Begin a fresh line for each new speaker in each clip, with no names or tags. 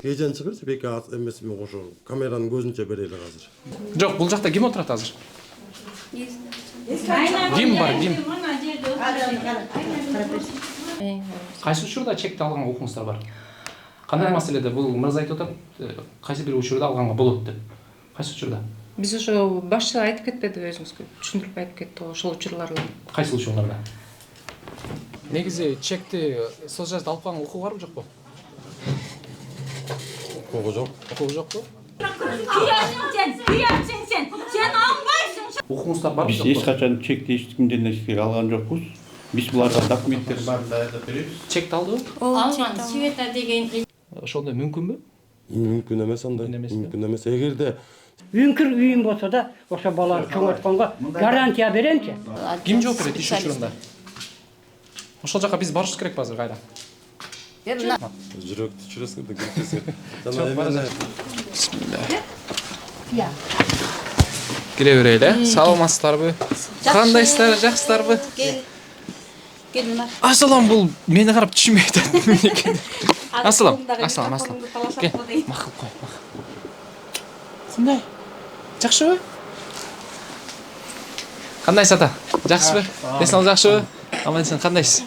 Кечен чыгыр бек эмесимен кошо камеранын көзүнчө берели азыр.
Жок, бул жакта ким отурат азыр? Ким бар, ким? Кайсы учурда чекти алганга укугуңуздар бар? Кандай маселеде бул мырза айтып атат, кайсы бир учурда алганга болот деп. Кайсы учурда?
Биз ошо башчы айтып кетпедиби өзүңүзгө? Түшүндүрүп айтып кетти ошол учурларда.
Кайсы учурларда? Негизи чекти сожажды алып калган укугу барбы жокпу?
Укугу жок.
Укугу жокпу?
Sen anlaysın.
Укугуңуздар барбы
Biz
жокпу?
eç kaçan çekti hiç kimden eşlik algan jokpuz. Biz bulardan dokumentler var da ayda beririz.
Чекти алдыбы?
Alman Sveta degen
Ошондой мүмкүнбү?
Мүмкүн эмес андай. Мүмкүн эмес. Эгерде
Үңкір үйім болса да, ошо баланы чоңойтконго гарантия беремчи.
Ким жооп берет иш учурунда? Ошол жака биз барышыбыз керек азыр кайра.
жүрөктү түшүрөсүң да кетесиң.
Ya.
Кире берели. Саламатсыздарбы? Кандайсыздар, жакшысыздарбы?
Gel bunlar.
Асалам, бул мени карап түшүнбөй атат. Асалам. Кел, макул кой. Сындай? Жакшыбы? Кандайсыз ата? Жакшыбы? Десиңиз жакшыбы? Аман сен кандайсыз?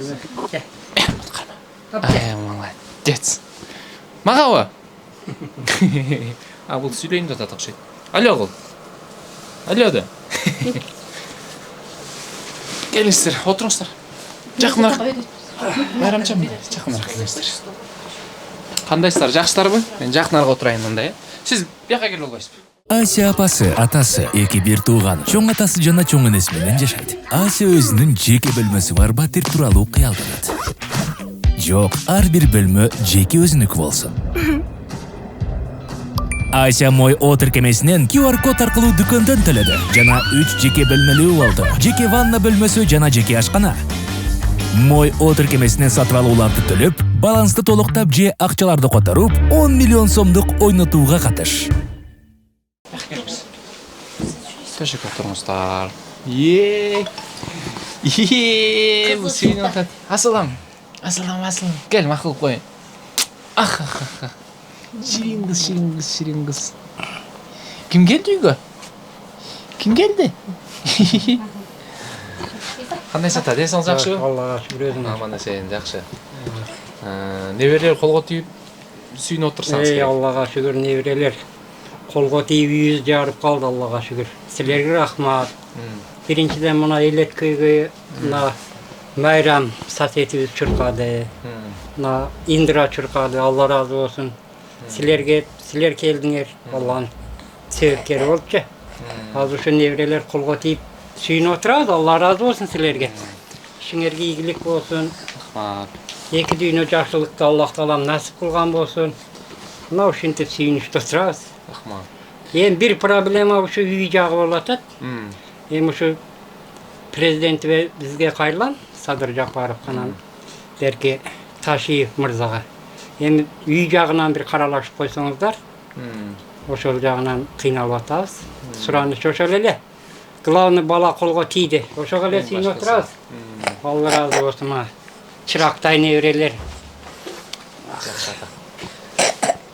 Молодец. Магабы? А бул сүйлөйүн деп атат окшойт. Алло кул. Алло да. Келиңиздер, отуруңуздар. Жакыныраак. Байрамчан, жакыныраак келиңиздер. Кандайсыздар, жакшысыздарбы? Мен жакыныраак отурайын мында, э? Сиз бияка келип албайсызбы?
Ася апасы, атасы, эки бир тууган, чоң атасы жана чоң энеси менен жашайт. Ася өзүнүн жеке бөлмөсү бар батир тууралуу кыялданат. Жок, ар бир бөлмө жеке өзүнүкү болсун. Ася мой о тиркемесинен QR код аркылуу дүкөндөн төлөдү. Жана 3 жеке бөлмөлүү болду. Жеке ванна бөлмөсү жана жеке ашкана. Мой о тиркемесинен сатып алууларды төлөп, балансты толуктап же акчаларды которуп, 10 миллион сомдук ойнотууга катыш.
Teşekkür oturmuşlar. Bu suyun ortada. Asılam. Gel makul koy. Ah. Şirin kız. Kim geldi uyga? Kim geldi? Qanday sata? Desiniz жақсы?
Аллага шүгүр өзүң.
Аман сен жақсы. Неберелер колго тийип сүйүнүп отурсаңыз.
Аллага шүгүр неберелер. Колго тийип үйүбүз жарып калды, Аллага шүгүр. Силерге рахмат. Биринчиден мына Элеккөйгө мына Майрам соседибиз чуркады. Мына Индира чуркады, Алла разы болсун. Силер келдиңер, Алланын себепкери болупчу. Азыр ушу неберелер колго тийип сүйүнүп отурат, Алла разы болсун силерге. Ишиңерге ийгилик болсун.
Рахмат.
Эки дүйнө жакшылыкты Аллах таалам насип кылган болсун. Мына ушинтип сүйүнүштү отурабыз.
Рахмат.
Эми бир проблема ушу үй жагы болуп атат. Эми ушу президент бизге кайрылган, Садыр Жапаров анан Берке Ташиев мырзага. Эми үй жагынан бир каралашып койсоңуздар. Ошол жагынан кыйналып атабыз. Сураныч ошол эле. Главный бала колго тийди. Ошого эле сүйүнүп отурабыз. Алла разы болсун. Чырактай неберелер.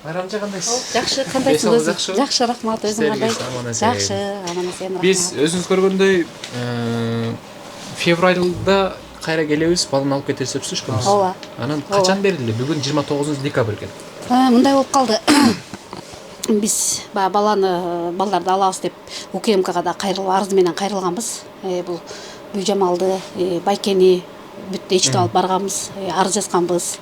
Байрамча кандайсыз?
Жакшы, кандайсыз? Жакшы, рахмат, өзүң кандай? Жакшы, аман сен рахмат.
Биз өзүңүз көргөндөй февралда кайра келебиз, баланы алып кетебиз деп сүрүшкөнбүз.
Ооба.
Анан качан берилди? Бүгүн 29 декабрь экен.
Мындай болуп калды. Биз балдарды алабыз деп УКМКга да арыз менен кайрылганбыз. Бул Бүйжамалды, Байкени бүт эчтип алып барганбыз, арыз жазганбыз.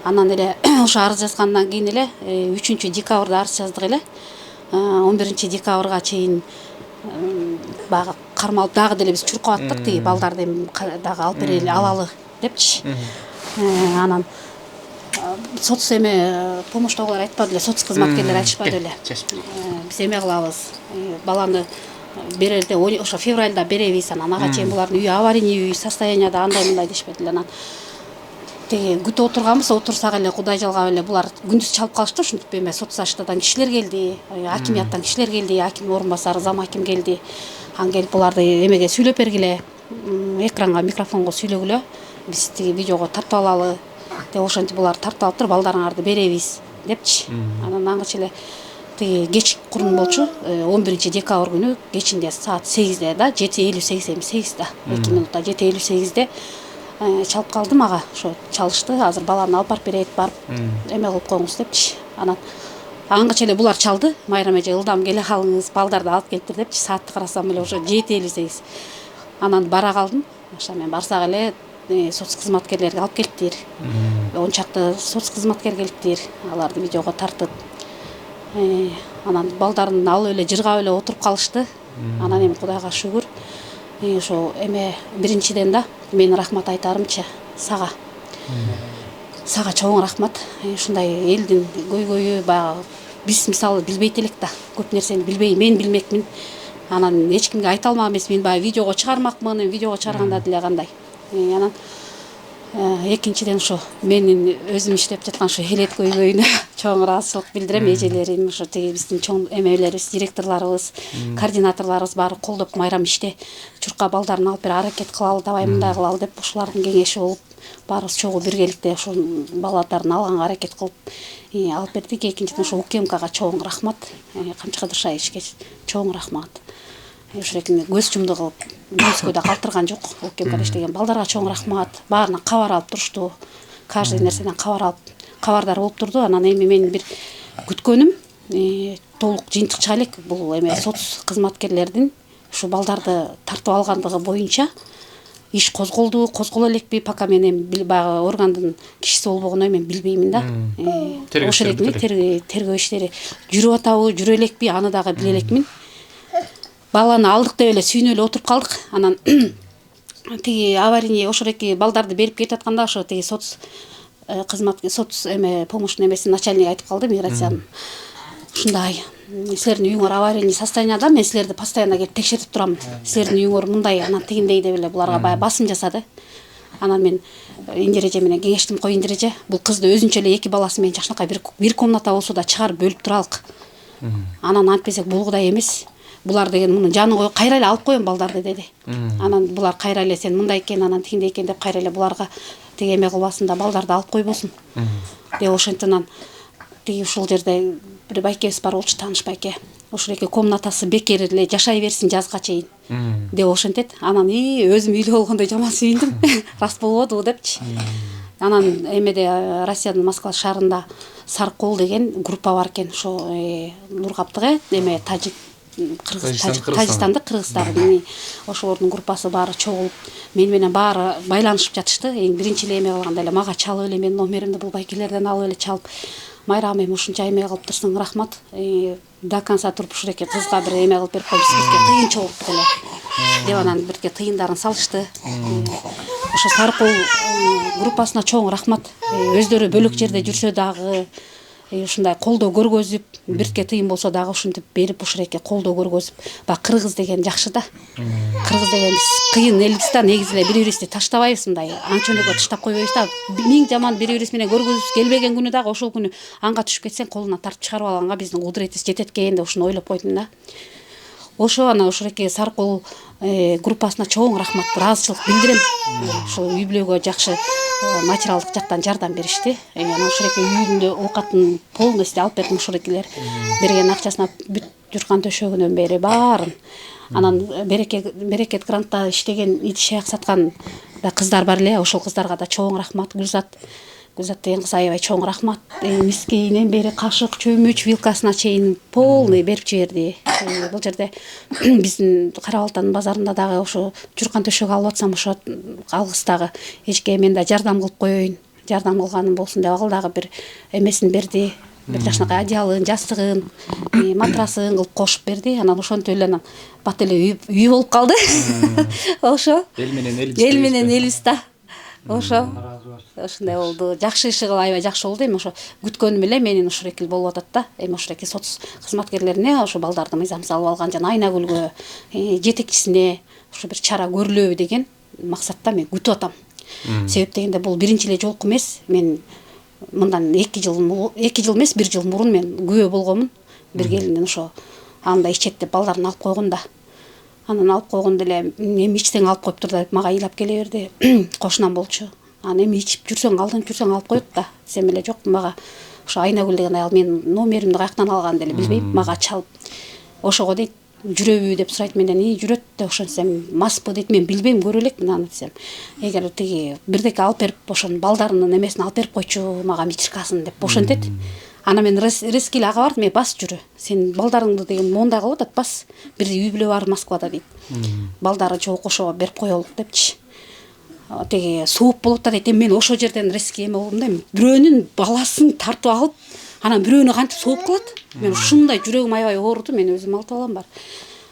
Анан эле ошо арыз жазгандан кийин эле 3 декабрда арыз жаздык эле. 11 декабрга чейин бага кармалып дагы деле биз чуркап аттык, тиги балдарды дагы алып берели, алалы депчи. Анан соц помощтогулар айтпады эле, соц кызматкерлери айтышпады эле. Биз эме кылабыз, баланы берерде ошо февралда беребиз, анан ага чейин булардын үйү аварийный үй состоянияда андай мындай дешпеди эле. Анан теги күтүп отурганбыз, отурсак эле Кудай жалгап эле булар күндүз чалып калышты, ушинтип эме соцзащитадан кишилер келди, акимияттан кишилер келди, аким орун басары, зам аким келди. Ан келип буларды эмеге сүйлөп бергиле, экранга, микрофонго сүйлөгүлө, биз тиги видеого тартып алалы деп ошентип булар тартып алыптыр, балдарыңарды беребиз депчи. Анан аңгыча эле тиги кеч курун болчу 11 декабрь күнү кечинде саат 8-де да 7:58 эми 8 да 2 минутта 7:58-де чалып калды мага. Ошо чалышты. Азыр баланы алып барып берет, барып эме кылып коюңуз депчи. Анан аңгыча эле булар чалды. Майрам эже ылдам келе калыңыз, балдарды алып келиптир депчи. Саатты карасам эле уже 7:58. Анан бара калдым. Ошо мен барсак эле соц кызматкерлерге алып келиптир. 10 чакты соц кызматкер келиптир. Аларды видеого тартып. Анан балдарын алып эле жыргап эле отуруп калышты. Анан эми Кудайга шүгүр. Ошо эме биринчиден да мен рахмат айтарымчы сага. Сага чоң рахмат. Ушундай элдин көйгөйү баягы биз мисалы билбейт элек да. Көп нерсени билбей мен билмекмин. Анан эч кимге айта алмак эмес. Мен баягы видеого чыгармакмын. Видеого чыгарганда деле кандай. Анан экинчиден ошо менин өзүм иштеп жаткан ошо элет көйгөйүнө чоң ыраазычылык билдирем. Эжелерим, ошо тиги биздин чоң эмелерибиз, директорлорубуз, координаторлорубуз баары колдоп майрам иште чурка балдарын алып бер аракет кылалы, давай мындай кылалы деп ошолордун кеңеши болуп баарыбыз чогуу биргеликте ошол балдарын алганга аракет кылып алып бердик. Экинчиден ошо УКМКга чоң рахмат. Камчы Кыдыршаевичке чоң рахмат. Ошолекин көз жумду кылып көзгө да калтырган жок. УКМКда иштеген балдарга чоң рахмат. Баарына кабар алып турушту. Каждый нерседен кабар алып, кабардар болуп турду. Анан эми менин бир күткөнүм толук жыйынтык чыга элек. Бул эме соц кызматкерлердин ушу балдарды тартып алгандыгы боюнча иш козголду, козголо элекпи, пока мен эми баягы органдын кишиси болбогондон мен билбеймин да. Ошол элекми тергөө иштери жүрүп атабы, жүрө элекпи, аны дагы биле элекмин. Баланы алдык деп эле сүйүнүп эле отуруп калдык. Анан тиги аварийный ошолеки балдарды берип кетип атканда ошо тиги соц соц эме помощный эмесинин начальниги айтып калды, миграциянын. Ушундай силердин үйүңөр аварийный состоянияда, мен силерди постоянно келип текшертип турам. Силердин үйүңөр мындай, анан тигиндей деп эле буларга баягы басым жасады. Анан мен Индиреже менен кеңештим, кой Индиреже, бул кызды өзүнчө эле эки баласы менен жакшынакай бир комната болсо да чыгарып бөлүп туралык. Анан антпесек булгудай эмес. Булар деген муну жаны коюп кайра эле алып коем балдарды деди. Анан булар кайра эле сен мындай экен, анан тигиндей экен деп кайра эле буларга тиги эме кылбасын да балдарды алып койбосун. Деп ошентинен тиги ушул жерде бир байкебиз бар болчу, тааныш байке. Ошол эки комнатасы бекер эле жашай берсин жазга чейин. Деп ошентет. Анан өзүм үйлүү болгондой жаман сүйүндүм. Рас болбодубу депчи. Анан эмеде Россиянын Москва шаарында Саркол деген группа бар экен. Ошо Нургаптыгы эме Тажикстандык кыргыздардын ошолордун группасы баары чогулуп мен менен баары байланышып жатышты. Эң биринчи эле эме кылганда эле мага чалып эле менин номеримди бул байкелерден алып эле чалып, майрам эми ушунча эме кылыптырсың, рахмат. До конца туруп ушуреке кызга бир эме кылып берип койбуз, бизге тыйынчылык эле деп анан бирге тыйындарын салышты. Ошо Саркол группасына чоң рахмат. Өздөрү бөлөк жерде жүрсө дагы ушундай колдоо көргөзүп, бирке тыйын болсо дагы ушинтип берип ушуреке колдоо көргөзүп, баягы кыргыз деген жакшы да. Кыргыз деген биз кыйын элбиз да, негизи эле бири-бирибизди таштабайбыз, мындай анчөнөгө таштап койбойбуз да. Миң жаман бири-бирибиз менен көргөзүбүз келбеген күнү дагы ошол күнү анга түшүп кетсең колунан тартып чыгарып алганга биздин кудуретибиз жетет экен деп ушуну ойлоп койдум да. Ошо анан ушуреке Саркол группасына чоң рахмат, ыраазычылык билдирем. Ошол үй бүлөгө жакшы материалдык жактан жардам беришти. Анан ушуреке үйүндө оокатын полностью алып бердим, ушурекелер берген акчасына бүт журкан төшөгүнөн бери баарын. Анан берекет грантта иштеген, ишек саткан да кыздар бар эле, ошол кыздарга да чоң рахмат. Гүлзат деген кыз аябай чоң рахмат. Мискейинен бери кашык, чөмүч, вилкасына чейин полный берип жиберди. Бул жерде биздин Кара Балтанын базарында дагы ошо журкан төшөк алып атсам, ошо алгыс дагы эчке мен да жардам кылып коеюн, жардам кылганым болсун деп ал дагы бир эмесин берди. Бир жакшынакай одеялын, жастыгын, матрасын кылып кошуп берди. Анан ошентип эле анан бат эле үй болуп калды. Ошо эл менен элбиз да. Ошо ошондой болду. Жакшы иши кылып аябай жакшы болду. Эми ошо күткөнүм эле менин ушуреки болуп атат да. Эми ушуреки соц кызматкерлерине ошо балдарды мыйзам салып алган жана Айнагүлгө, жетекчисине ошо бир чара көрүлөбү деген максатта мен күтүп атам. Себеп дегенде бул биринчи эле жолку эмес. Мен мындан 2 жыл эмес, 1 жыл мурун мен күбө болгонмун. Бир келиндин ошо анда ичет деп балдарын алып койгонда. Анан алып койгондо эле эми ичсең алып коюптур деп мага ыйлап келе берди. Кошунам болчу. Анан эми ичип жүрсөң, алданып жүрсөң алып коет да. Десем эле жок, мага ошо Айнагүл деген аял менин номеримди каяктан алган деле билбейм, мага чалып ошого дейт жүрөбү деп сурайт менден. Жүрөт деп ошентсем маспы дейт, мен билбейм, көрө элекмин аны десем. Эгер тиги бирдеке алып берип ошонун балдарынын эмесин алып берип койчу, мага мичиркасын деп ошентет. Ана мен резко эле ага бардым, бас жүрө. Сен балдарыңды деген мондай кылып атат, бас. Бир үй бүлө бар Москвада дейт. Балдары жок, ошого берип коелук депчи. Теги сууп болот да дейт. Мен ошол жерден резко эме болдум да, бирөөнүн баласын тартып алып, анан бирөөнү кантип сууп кылат? Мен ушундай жүрөгүм аябай ооруду, мен өзүм 6 балам бар.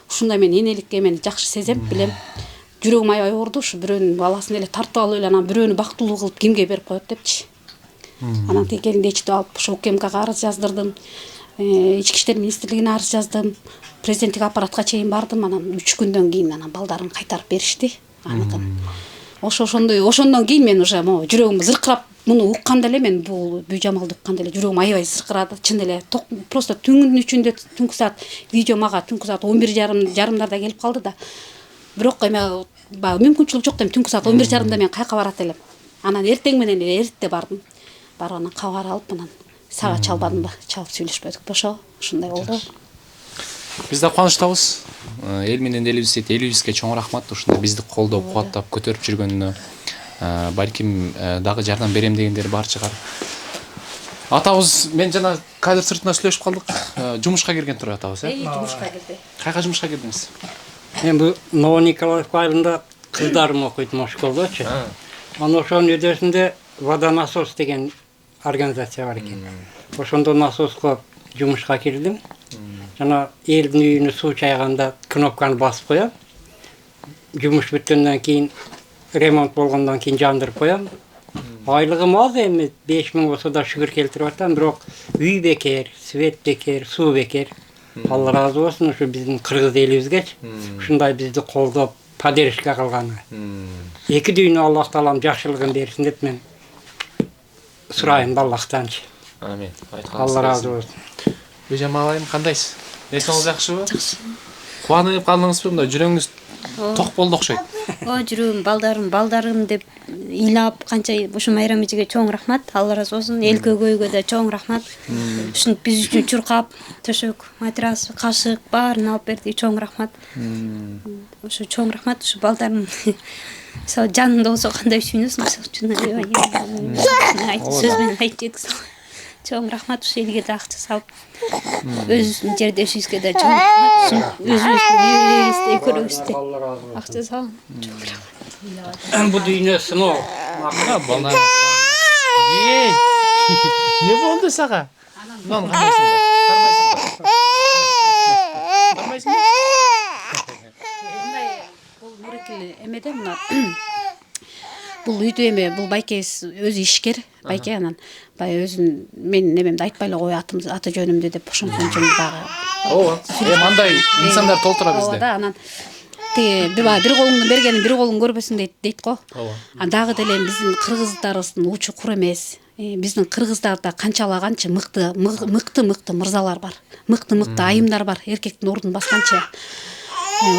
Ушундай мен энелик эмени жакшы сезем, билем. Жүрөгүм аябай ооруду, ушу бирөөнүн баласын эле тартып алып эле анан бирөөнү бактылуу кылып кимге берип коет депчи. Анан келинди ичип алып ошо УКМКга арыз жаздырдым. Ички иштер министрлигине арыз жаздым. Президенттик аппаратка чейин бардым. Анан 3 күндөн кийин анан балдарын кайтарып беришти. Аныкын. Ошондон кийин мен уже жүрөгүм зыркырап, муну укканда эле мен бул Бүйжамалды укканда эле жүрөгүм аябай зыркырады. Чын эле просто түнүн ичинде түнкү саат видео мага түнкү саат 11:30 келип калды да. Бирок эме мүмкүнчүлүк жок дем, түнкү саат 11:30 мен кайка барат элем. Анан эртең менен эле эртте бардым. Барып анан кабар алып анан сага чалбадым да, чалып сүйлөшпөдүк. Ошо ушундай болду.
Биз да кубанычтабыз. Эл менен элибизге чоң рахмат, ушундай бизди колдоп, кубаттап, көтөрүп жүргөнүнө. Балким дагы жардам берем дегендер бар чыгар. Атабыз, мен жана кадр сыртына сүйлөшүп калдык. Жумушка келген туруп атабыз,
Жумушка келди.
Кайка жумушка келдиңиз?
Мен бу Новониколаевка айылында кыздарым окуйт школдачы. Анан ошонун өдөсүндө Водонасос деген организация бар экен. Ошондо насоска жумушка кирдим. Жана элдин үйүнө суу чайганда кнопканы басып коям. Жумуш бүткөндөн кийин, ремонт болгондон кийин жандырып коям. Айлыгым аз эми 5000 болсо да шүгүр келтирип атам, бирок үй бекер, свет бекер, суу бекер. Алла разы болсун ушу биздин кыргыз элибизге ушундай бизди колдоп, поддержка кылганы. Эки дүйнө Аллах таалам жакшылыгын берсин деп мен сурайм Аллахтанчы.
Амин.
Алла разы болсун.
Бүйжамал айым, кандайсыз? Эсиңиз жакшыбы? Жакшы. Кубанып калдыңызбы? Мындай жүрөгүңүз ток болду окшойт.
Жүрөгүм балдарым деп ыйлап канча ушу Майрам эжеге чоң рахмат. Алла разы болсун. Эл көйгөйгө да чоң рахмат. Ушинтип биз үчүн чуркап, төшөк, матрас, кашык баарын алып берди. Чоң рахмат. Ушу чоң рахмат. Ушу балдарым жанында болсо кандай сүйүнөсүң, чын эле. Сөз менен айтып жеткиз. Чоң рахмат, ушу элге да акча салып. Өзүбүздүн жердешибизге да чоң рахмат. Өзүбүздүн экөөбүздө акча салып. Чоң рахмат.
Бу дүйнө сыноо.
Не болду сага? Мынаны кармайсың ба? Кармайсың ба?
Бул мурекил эмеде мына бул үйдө эме, бул байкебиз өзү ишкер, байке анан баягы өзүн менин немемди айтпай эле кой, аты жөнүмдү деп ошондон үчүн дагы.
Ооба. Мындай инсандар толтура бизде.
Ооба да, анан тиги бир колуңдун бергенин бир колуң көрбөсүн дейт го. Ооба. Дагы деле биздин кыргыздарыбыздын учу кур эмес. Биздин кыргыздарда канчалаганча мыкты мырзалар бар. Мыкты айымдар бар, эркектин ордун басканча.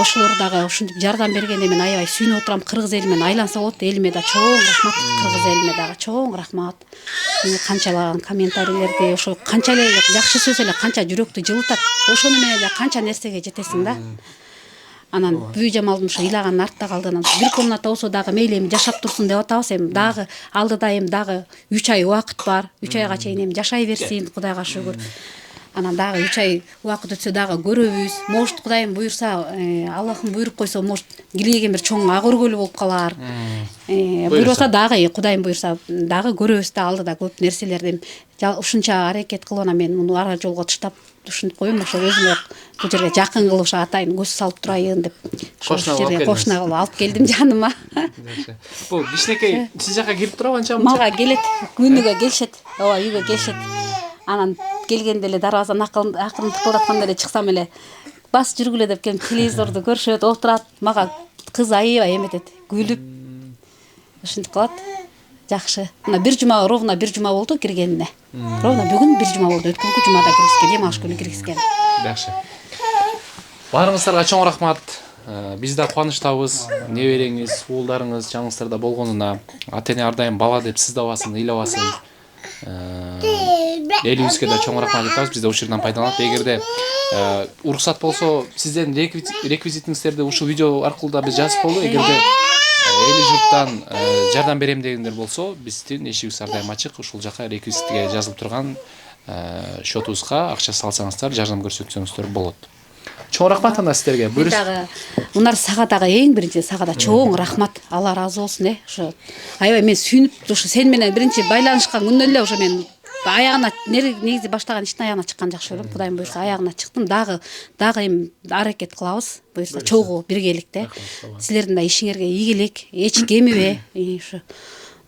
Ошолор дагы ушинтип жардам бергенде мен аябай сүйүнүп отурам. Кыргыз эли менен айланса болот. Элиме да чоң рахмат, кыргыз элиме дагы чоң рахмат. Канчалаган комментарийлерди, ошо канча эле жакшы сөз эле канча жүрөктү жылытат. Ошону менен эле канча нерсеге жетесиң да. Анан Бүйжамалдын ошо ыйлаган артта калды. Анан бир комната болсо дагы мейли эми жашап турсун деп атабыз. Эми дагы алдыда эми дагы 3 ай убакыт бар. 3 айга чейин эми жашай берсин, Кудайга шүгүр. Анан дагы 3 ай убакыт өтсө дагы көрөбүз. Может Кудайым буйрса, Аллахым буйруп койсо, может килеген бир чоң ак өргөлү болуп калар. Буйрса дагы Кудайым буйрса дагы көрөбүз да алдыда көп нерселерди. Ушунча аракет кылып анан мен муну ара жолго таштап ушинтип коем, ошо өзүмө бул жерге жакын кылып атайын, көз салып турайын деп. Кошуна кылып алып келдим жаныма.
Бул кичинекей сиз жака кирип турабы анча?
Мага келет, күнүгө келишет. Ооба, үйгө келишет. Анан келгенде эле дарбазаны акырын тыкылдатканда эле чыксам эле бас жүргүлө деп келип телевизорду көрүшөт, отурат. Мага кыз аябай эметет, күлүп. Ушинтип калат. Жакшы. Мына ровно бир жума болду киргенине. Ровно бүгүн бир жума болду. Өткөнкү жумада киргизген, дем алыш күнү киргизген.
Жакшы. Баарыңыздарга чоң рахмат. Биз да кубанычтабыз. Небереңиз, уулдарыңыз жаңыңыздарда болгонуна. Ата-эне ар дайым бала деп сыздабасын, ыйлабасын. элибизге да чоң рахмат айтабыз. Биз да ушул жерден пайдаланып, эгерде уруксат болсо, сиздердин реквизитиңиздерди ушул видео аркылуу да биз жазып болду. Эгерде эли журттан жардам берем дегендер болсо, биздин эшигибиз ар дайым ачык. Ушул жака реквизитке жазылып турган счетубузга акча салсаңыздар, жардам көрсөтсөңүздөр болот. Чоң рахмат анда сиздерге.
Дагы Унар сага дагы эң биринчи сага да чоң рахмат. Алла разы болсун. Ушу аябай мен сүйүнүп, ушу сен менен биринчи байланышкан күндөн эле уже мен аягына негизи баштаган иштин аягына чыккан жакшы көрөм. Кудайым буйрса аягына чыктым. Дагы эми аракет кылабыз. Буйрса чогуу биргеликте. Силердин да ишиңерге ийгилик, эч кемибе. Ушу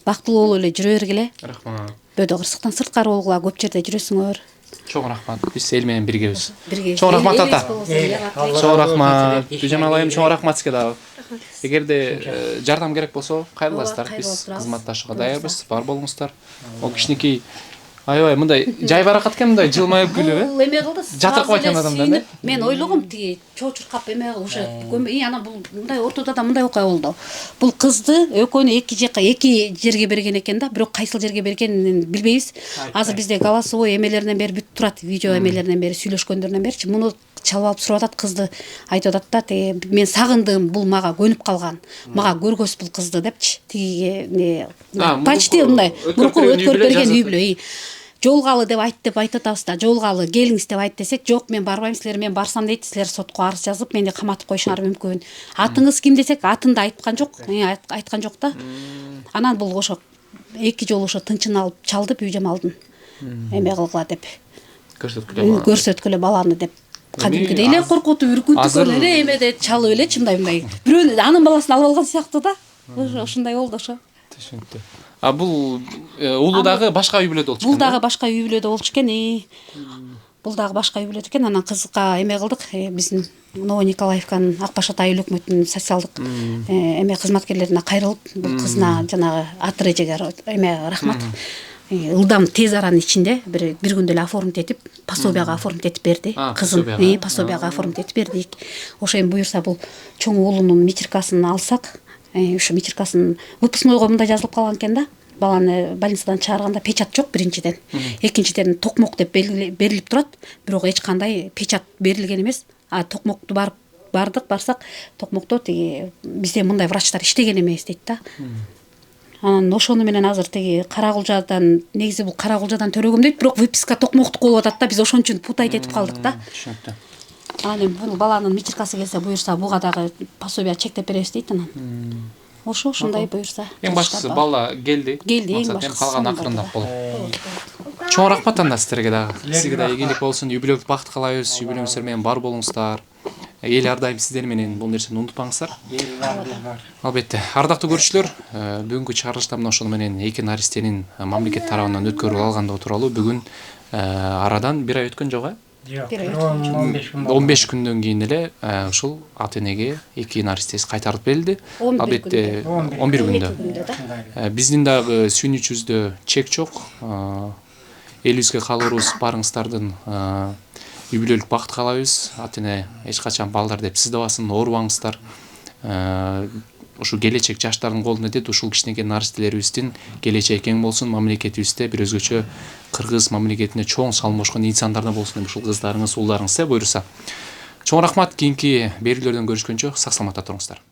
бактылуу болуп эле жүрө бергиле.
Рахмат.
Бөдө кырсыктан сырткары болгула, көп жерде жүрөсүңөр.
Чоң рахмат. Биз эл менен биргебиз.
Бирге.
Чоң рахмат ата.
Алла
Чоң
разы
рахмат.
болсун.
Дүйжамал айым чоң рахмат сизге дагы. Эгерде жардам керек болсо, кайрыласыздар.
Ооба,
Биз
кайрылып турабыз.
кызматташууга даярбыз. Бар болуңуздар. Ол кичинекей аябай мындай жай баракат экен, мындай жылмайып күлүп,
Бул эме кылды.
Жатыркып айткан адамдар, да?
Мен ойлогом тиги чочуркап эме уже анан бул мындай ортодо да мындай окуя болду. Бул кызды экөөнү эки жерге берген экен да, бирок кайсыл жерге бергенин билбейбиз. Азыр бизде голосовой эмелеринен бери бүтүп турат, видео эмелеринен бери сүйлөшкөндөрүнөн беричи. Муну чалып алып сурап атат кызды. Айтып атат да, тиги мен сагындым, бул мага көнүп калган. Мага көргөс бул кызды депчи. Тиги почти мындай өткөрүп берген үй бүлө. Жолгалы деп айтып атабыз да, жолгалы келиңиз деп айт десек, жок мен барбайм, силер мен барсам дейт, силер сотко арыз жазып, мени каматып коюшуңар мүмкүн. Атыңыз ким десек, атын да айткан жок, айткан жок да. Анан бул ошо эки жолу ошо тынчын алып чалды Бүйжамалдын. Эме кылгыла деп. Көрсөткүлө баланы деп. Кадимкидей эле коркутуп, үркүтүп эле эмеде чалып элечи мындай. Бирөөнү анын баласын алып алган сыяктуу да. Ошондой болду ошо.
Түшүнүктүү. Бул улу дагы башка үй бүлөдө болчу экен.
Бул дагы башка үй бүлөдө болчу экен. Бул дагы башка үй бүлөдө экен. Анан кызга эме кылдык. Биздин Новониколаевканын Акбаш ата айыл өкмөтүнүн социалдык эме кызматкерлерине кайрылып, бул кызына жанагы ат эрежеге эме рахмат. Ылдам тез аранын ичинде бир күндө эле оформить этип, пособияга оформить этип берди. Кызым пособияга оформить этип бердик. Ошо эми буюрса бул чоң уулунун мичиркасын алсак, ушу мичиркасын выпускнойго мындай жазылып калган экен да. Баланы больницадан чыгарганда печат жок биринчиден. Экинчиден токмок деп берилип турат, бирок эч кандай печат берилген эмес. Токмокту барсак, токмокто тиги бизде мындай врачтар иштеген эмес дейт да. Анан ошону менен азыр тиги Каракулжадан, негизи бул Каракулжадан төрөгөм дейт, бирок выписка токмоктук болуп атат да, биз ошон үчүн путайт этип калдык да.
Түшүнүктүү.
Анан бул баланын мичиркасы келсе буюрса, буга дагы пособия чектеп беребиз дейт анан. Ошондой буюрса.
Эң баштысы бала келди.
Эң баштысы.
Калган акырындап болот. Чоң рахмат анда сиздерге дагы. Сизге да ийгилик болсун. Үй бүлөлүк бакыт каалайбыз. Үй бүлөңүздөр менен бар болуңуздар. Эл ар дайым сиздер менен бул нерсени унутпаңыздар. Албетте. Ардактуу көрүүчүлөр, бүгүнкү чыгарылышта мына ошону менен эки наристенин мамлекет тарабынан өткөрүлүп алгандыгы тууралуу бүгүн арадан бир ай өткөн жок, 15 күндөн кийин эле ушул ата энеге эки наристеси кайтарылып берилди. Албетте 11 күндө. Биздин дагы сүйүнүчүбүздө чек жок. Элибизге каалоорубуз барыңыздардын үй бүлөлүк бакыт каалайбыз. Ата эне эч качан балдар деп сыздабасын, оорубаңыздар. Ушу келечек жаштардын колунда дейт, ушул кичинекей наристелерибиздин келечеги кең болсун, мамлекетибизде бир өзгөчө кыргыз мамлекетине чоң салым кошкон инсандардан болсун ушул кыздарыңыз, уулдарыңыз буюрса. Чоң рахмат, кийинки берүүлөрдөн көрүшкөнчө сак саламатта туруңуздар.